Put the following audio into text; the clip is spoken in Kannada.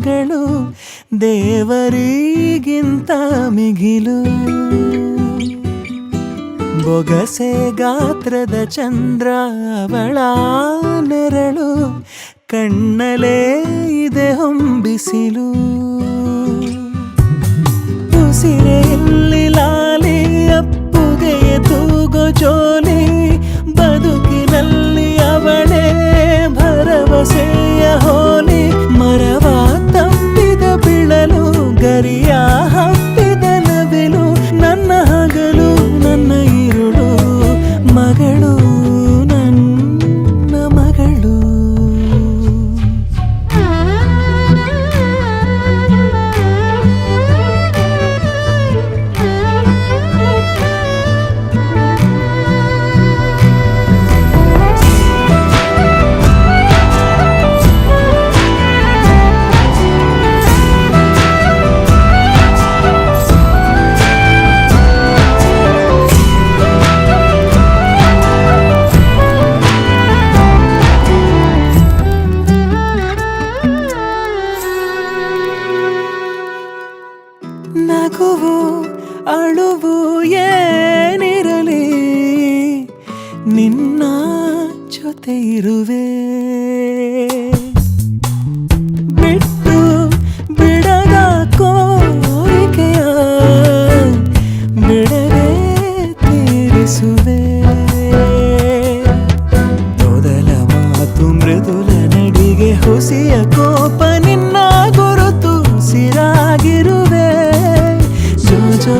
ಮಗಳು ದೇವರಿಗಿಂತ ಮಿಗಿಲು. ಬೊಗಸೆ ಗಾತ್ರದ ಚಂದ್ರ ಅವಳ ನೆರಳು, ಕಣ್ಣಲೇ ಇದೆ ಹೊಂಬಿಸಿಲು. ಉಸಿರೆಯಲ್ಲಿ ಲಾಲಿ ಅಪ್ಪುಗೆಯ ತೂಗೋ ಜೋಲಿ, ಬದುಕಿನಲ್ಲಿ ಅವಳೇ ಭರವಸೆಯ ಹೋಲಿ. ಮರವ ತಪ್ಪಿದ ಬಿಳಲು, ಗರಿಯ ಹಬ್ಬಿದ ನವಿಲು, ನನ್ನ ಹಗಲು ನನ್ನ ಇರುಳು, ಮಗಳು ನನ್ನ ಮಗಳು. ನಗುವು ಅಳುವು ಏನಿರಲಿ, ನಿನ್ನ ಜೊತೆ ಇರುವೆ. ಬಿಟ್ಟು ಬಿಡದ ಕೋರಿಕೆಯ ಬಿಡದೆ ತೀರಿಸುವೆ. ಮೊದಲ ಮಾತು ಮೃದುಲ ನಡಿಗೆ, ಹುಸಿಯ ಕೋಪ ನಿನ್ನ ಗುರುತು ಸಿರಾಗಿರುವೆ. ಜೋ